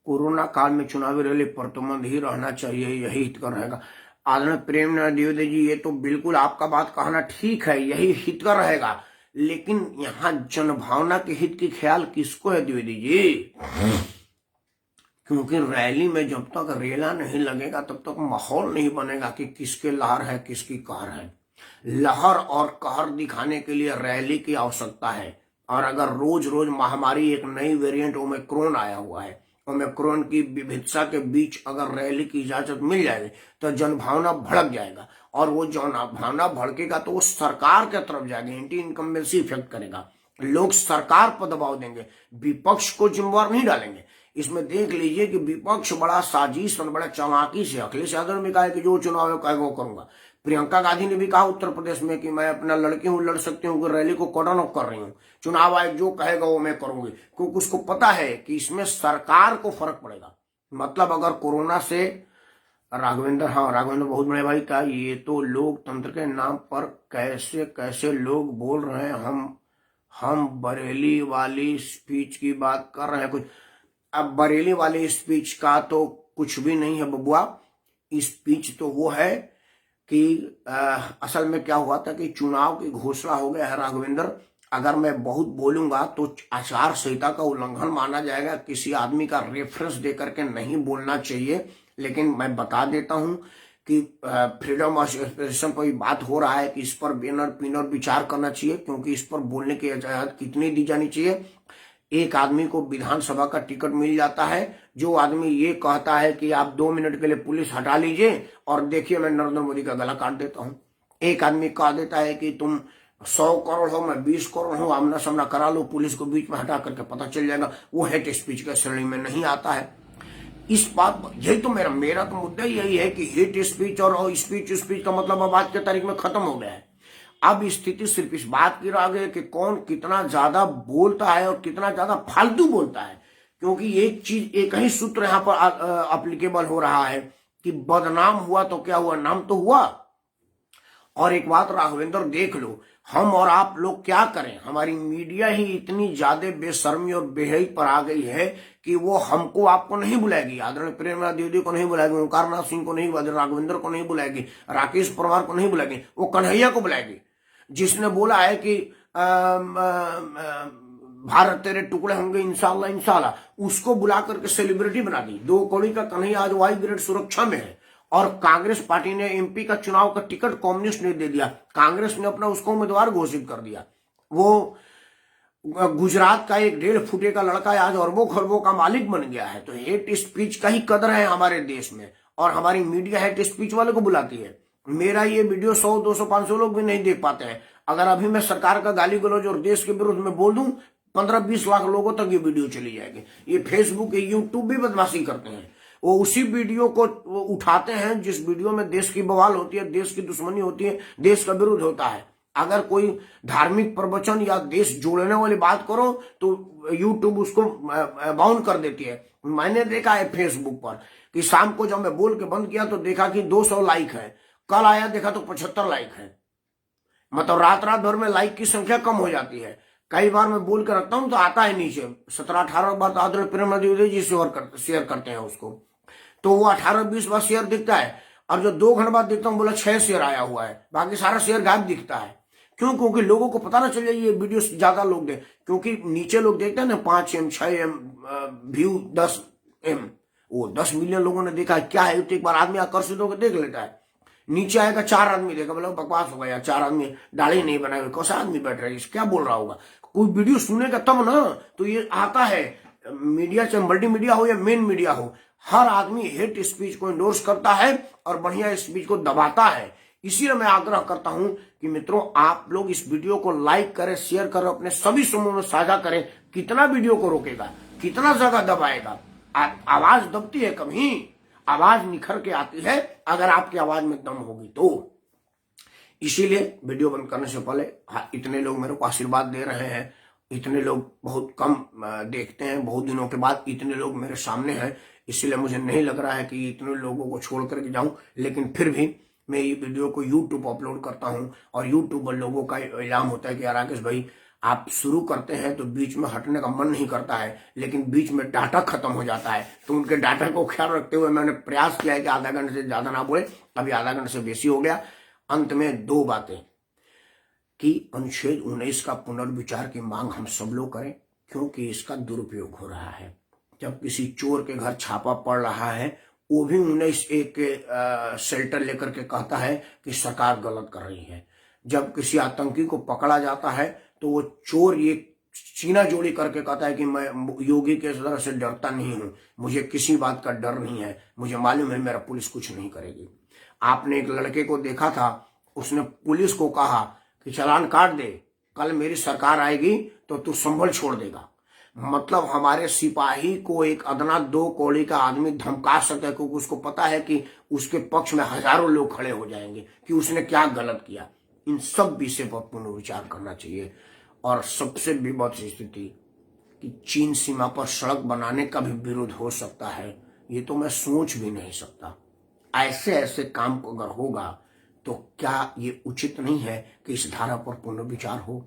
कोरोना काल में चुनावी रैली प्रतिबंध ही रहना चाहिए, यही हितकर रहेगा। आदरणीय प्रेमनाथ द्विवेदी जी, ये तो बिल्कुल आपका बात कहना ठीक है, यही हितकर रहेगा, लेकिन यहाँ जनभावना के हित की ख्याल किसको है द्विवेदी जी? क्योंकि रैली में जब तक रेला नहीं लगेगा तब तक माहौल नहीं बनेगा कि किसके लहर है किसकी कहर है। लहर और कहर दिखाने के लिए रैली की आवश्यकता है, और अगर रोज रोज महामारी एक नई वेरिएंट ओमिक्रॉन आया हुआ है, ओमिक्रॉन की विविधता के बीच अगर रैली की इजाजत मिल जाएगी तो जनभावना भड़क जाएगा, और वो जनभावना भड़केगा तो वो सरकार के तरफ जाएगी, एंटी इनकम्बेंसी इफेक्ट करेगा, लोग सरकार पर दबाव देंगे, विपक्ष को जिम्मेवार नहीं डालेंगे। इसमें देख लीजिए कि विपक्ष बड़ा साजिश और बड़ा चालाकी से, अखिलेश यादव ने कहा कि जो चुनाव है कहेगा वो करूंगा, प्रियंका गांधी ने भी कहा उत्तर प्रदेश में कि मैं अपना लड़की हूं, लड़ सकती हूँ, रैली को कॉर्डन ऑफ कर रही हूँ, चुनाव आयोग जो कहेगा वो मैं करूंगी, क्योंकि उसको पता है कि इसमें सरकार को फर्क पड़ेगा। मतलब अगर कोरोना से राघवेंद्र बहुत बड़े भाई था, ये तो लोकतंत्र के नाम पर कैसे कैसे लोग बोल रहे हैं, हम बरेली वाली स्पीच की बात कर रहे हैं कुछ। अब बरेली वाली स्पीच का तो कुछ भी नहीं है बबुआ, स्पीच तो वो है कि असल में क्या हुआ था कि चुनाव की घोषणा हो गया है राघवेंद्र, अगर मैं बहुत बोलूंगा तो आचार संहिता का उल्लंघन माना जाएगा, किसी आदमी का रेफरेंस दे करके नहीं बोलना चाहिए, लेकिन मैं बता देता हूं कि फ्रीडम ऑफ एक्सप्रेशन पर बात हो रहा है कि इस पर बैनर पिनर विचार करना चाहिए, क्योंकि इस पर बोलने की इजाजत कितनी दी जानी चाहिए। एक आदमी को विधानसभा का टिकट मिल जाता है, जो आदमी ये कहता है कि आप 2 मिनट के लिए पुलिस हटा लीजिए और देखिए मैं नरेंद्र मोदी का गला काट देता हूं। एक आदमी कह देता है कि तुम 100 करोड़ हो, मैं 20 करोड़ हूं, आमना सामना करा लो, पुलिस को बीच में हटा करके पता चल जाएगा, वो हेट स्पीच के श्रेणी में नहीं आता है। इस बात यही तो मेरा तो मुद्दा यही है कि हेट स्पीच और स्पीच का मतलब अब आज की तारीख में खत्म हो गया है। अब स्थिति सिर्फ इस बात की रह गई कि कौन कितना ज्यादा बोलता है और कितना ज्यादा फालतू बोलता है, क्योंकि एक ही सूत्र यहां पर अप्लीकेबल हो रहा है कि बदनाम हुआ तो क्या हुआ, नाम तो हुआ। और एक बात राघवेंद्र देख लो, हम और आप लोग क्या करें, हमारी मीडिया ही इतनी ज्यादा बेशर्मी और बेहई पर आ गई है कि वो हमको आपको नहीं बुलाएगी, आदरणीय प्रेमनाथ द्विवेदी को नहीं बुलाएगी, ओंकारनाथ सिंह को नहीं बुलाएगी, राघवेंद्र को नहीं बुलाएगी, राकेश परमार को नहीं बुलाएगी, वो कन्हैया को बुलाएगी, जिसने बोला है कि भारत तेरे टुकड़े होंगे इंशाल्लाह इंशाल्लाह, उसको बुला करके सेलिब्रिटी बना दी। 2 कौड़ी का कन्हैया आज वाई ग्रेड सुरक्षा में है, और कांग्रेस पार्टी ने एमपी का चुनाव का टिकट कम्युनिस्ट ने दे दिया, कांग्रेस ने अपना उसको उम्मीदवार घोषित कर दिया। वो गुजरात का एक 1.5 फुटे का लड़का आज अरबों खरबों का मालिक बन गया है। तो हेट स्पीच का ही कदर है हमारे देश में, और हमारी मीडिया हेट स्पीच वाले को बुलाती है। मेरा ये वीडियो 100, 200, 500 लोग भी नहीं देख पाते हैं। अगर अभी मैं सरकार का गाली गलौज और देश के विरुद्ध में बोल दूं, 15-20 लाख लोगों तक ये वीडियो चली जाएगी। ये फेसबुक यूट्यूब भी बदमाशी करते हैं, वो उसी वीडियो को उठाते हैं जिस वीडियो में देश की बवाल होती है, देश की दुश्मनी होती है, देश का विरोध होता है। अगर कोई धार्मिक प्रवचन या देश जोड़ने वाली बात करो तो यूट्यूब उसको बाउंड कर देती है। मैंने देखा है फेसबुक पर कि शाम को जब मैं बोल के बंद किया तो देखा कि 200 लाइक है, कल आया देखा तो 75 लाइक है। मतलब रात भर में लाइक की संख्या कम हो जाती है। कई बार मैं बोल के रखता हूं तो आता है नीचे 17-18 बार, तो आदरणीय प्रेमनाथ द्विवेदी जी शेयर करते हैं उसको, तो वो 18-20 बार शेयर दिखता है, और जो 2 घंटे बाद देखता हूँ बोला 6 शेयर आया हुआ है, बाकी सारा शेयर गायब दिखता है। क्यों? क्योंकि लोगों को पता ना चल जाए ये वीडियो ज्यादा लोग देख, क्योंकि नीचे लोग देखते हैं ना 5M 6M व्यू 10M, वो 10 मिलियन लोगों ने देखा है, क्या है तो एक बार आदमी आकर्षित होकर देख लेता है। नीचे आएगा 4 आदमी देगा, बोला बकवास होगा यार, 4 आदमी दाढ़ी नहीं बनाए हुए, कौन सा आदमी बैठ रहा है, क्या बोल रहा होगा। कोई वीडियो सुनेगा तब ना, तो ये आता है मीडिया, चाहे मल्टी मीडिया हो या मेन मीडिया हो, हर आदमी हेट स्पीच को इंडोर्स करता है और बढ़िया स्पीच को दबाता है। इसीलिए मैं आग्रह करता हूं कि मित्रों, आप लोग इस वीडियो को लाइक करें, शेयर करें, अपने सभी समूह में साझा करें। कितना वीडियो को रोकेगा, कितना जगह दबाएगा। आवाज दबती है, कभी आवाज निखर के आती है अगर आपकी आवाज में दम होगी तो। इसीलिए वीडियो बंद करने से पहले, इतने लोग मेरे को आशीर्वाद दे रहे हैं, इतने लोग बहुत कम देखते हैं, बहुत दिनों के बाद इतने लोग मेरे सामने हैं, इसीलिए मुझे नहीं लग रहा है कि इतने लोगों को छोड़ करके जाऊं। लेकिन फिर भी मैं ये वीडियो को यूट्यूब अपलोड करता हूं और यूट्यूब पर लोगों का इल्जाम होता है कि राकेश भाई आप शुरू करते हैं तो बीच में हटने का मन नहीं करता है, लेकिन बीच में डाटा खत्म हो जाता है। तो उनके डाटा को ख्याल रखते हुए मैंने प्रयास किया है कि आधा घंटे से ज्यादा ना बोले, अभी आधा घंटे से बेसी हो गया। अंत में 2 बातें कि अनुच्छेद 19 का पुनर्विचार की मांग हम सब लोग करें, क्योंकि इसका दुरुपयोग हो रहा है। जब किसी चोर के घर छापा पड़ रहा है, वो भी 19A के शेल्टर लेकर के कहता है कि सरकार गलत कर रही है। जब किसी आतंकी को पकड़ा जाता है तो वो चोर ये सीना जोड़ी करके कहता है कि मैं योगी के तरह से डरता नहीं हूं, मुझे किसी बात का डर नहीं है, मुझे मालूम है मेरा पुलिस कुछ नहीं करेगी। आपने एक लड़के को देखा था, उसने पुलिस को कहा कि चालान काट दे, कल मेरी सरकार आएगी तो तू संभल छोड़ देगा। मतलब हमारे सिपाही को एक अदना 2 कौड़ी का आदमी धमका सकता है, क्योंकि उसको पता है कि उसके पक्ष में हजारों लोग खड़े हो जाएंगे कि उसने क्या गलत किया। इन सब विषय पर पुनर्विचार करना चाहिए। और सबसे विपद स्थिति कि चीन सीमा पर सड़क बनाने का भी विरोध हो सकता है, ये तो मैं सोच भी नहीं सकता। ऐसे ऐसे काम अगर होगा तो क्या ये उचित नहीं है कि इस धारा पर पुनर्विचार हो।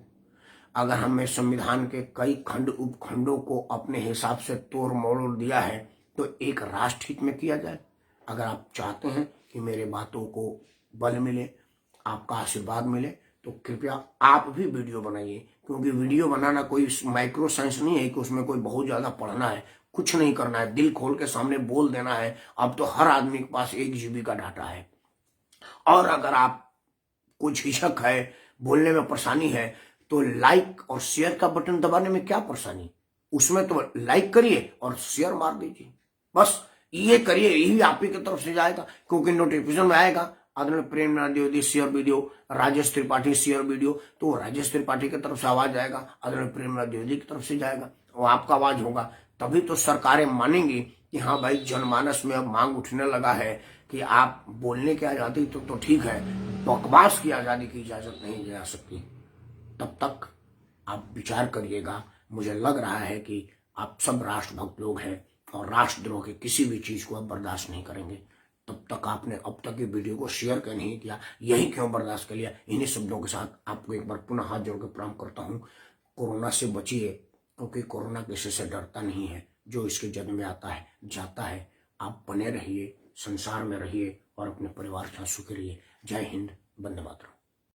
अगर हमने संविधान के कई खंड उपखंडों को अपने हिसाब से तोड़ मोड़ दिया है तो एक राष्ट्रहित में किया जाए। अगर आप चाहते हैं कि मेरे बातों को बल मिले, आपका आशीर्वाद मिले, तो कृपया आप भी वीडियो बनाइए, क्योंकि वीडियो बनाना कोई माइक्रो साइंस नहीं है कि उसमें कोई बहुत ज्यादा पढ़ना है, कुछ नहीं करना है, दिल खोल के सामने बोल देना है। अब तो हर आदमी के पास 1 GB का डाटा है। और अगर आप कुछ हिचक है, बोलने में परेशानी है, तो लाइक और शेयर का बटन दबाने में क्या परेशानी, उसमें तो लाइक करिए और शेयर मार दीजिए, बस ये करिए, यही आप ही की तरफ से जाएगा, क्योंकि नोटिफिकेशन में आएगा आदरणीय Premnath Dwivedi share video, Rajesh Tripathi share video, तो राजेश त्रिपाठी की तरफ से आवाज आएगा, आदरणीय प्रेमनाथ द्विवेदी की तरफ से जाएगा, वो आपका आवाज होगा। तभी तो सरकारें मानेंगी कि हाँ भाई, जनमानस में अब मांग उठने लगा है कि आप बोलने की आजादी तो ठीक है, बकवास की आजादी की इजाजत नहीं दी जा सकती। तब तक आप विचार करिएगा। मुझे लग रहा है कि आप सब राष्ट्रभक्त लोग हैं और राष्ट्रद्रोह की किसी भी चीज को आप बर्दाश्त नहीं करेंगे। तब तक आपने अब तक ये वीडियो को शेयर क्यों नहीं किया, यही क्यों बर्दाश्त कर लिया। इन्हीं शब्दों के साथ आपको एक बार पुनः हाथ जोड़ के प्रणाम करता हूँ। कोरोना से बचिए, क्योंकि कोरोना किसी से डरता नहीं है, जो इसके जन्म में आता है जाता है। आप बने रहिए, संसार में रहिए और अपने परिवार के साथ सुखी रहिए। जय हिंद, वंदे मातरम।